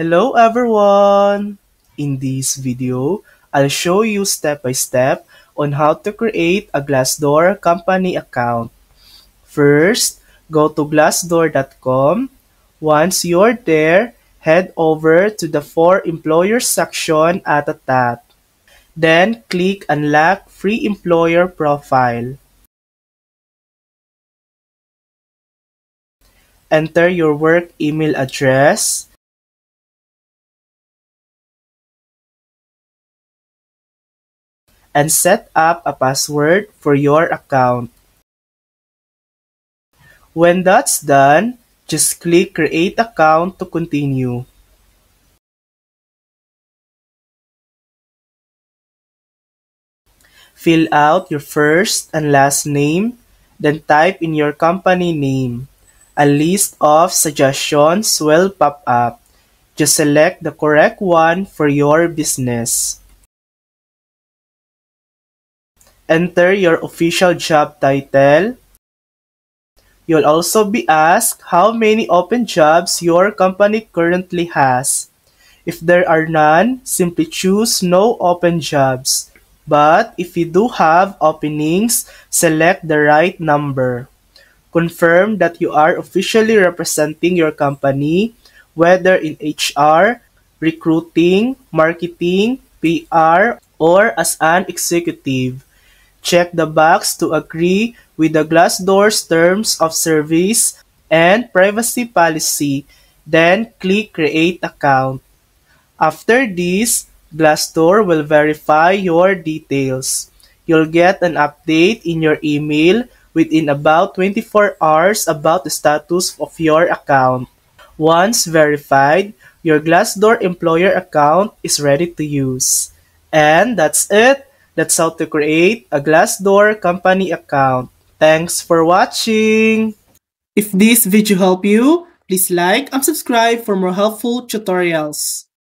Hello everyone! In this video, I'll show you step by step on how to create a Glassdoor company account. First, go to glassdoor.com. Once you're there, head over to the For Employers section at the top. Then click Unlock Free Employer Profile. Enter your work email address and set up a password for your account. When that's done, just click Create Account to continue. Fill out your first and last name, then type in your company name. A list of suggestions will pop up. Just select the correct one for your business. Enter your official job title. You'll also be asked how many open jobs your company currently has. If there are none, simply choose No Open Jobs. But if you do have openings, select the right number. Confirm that you are officially representing your company, whether in HR, recruiting, marketing, PR, or as an executive. Check the box to agree with the Glassdoor's terms of service and privacy policy, then click Create Account. After this, Glassdoor will verify your details. You'll get an update in your email within about 24 hours about the status of your account. Once verified, your Glassdoor employer account is ready to use. And that's it. That's how to create a Glassdoor company account. Thanks for watching! If this video helped you, please like and subscribe for more helpful tutorials.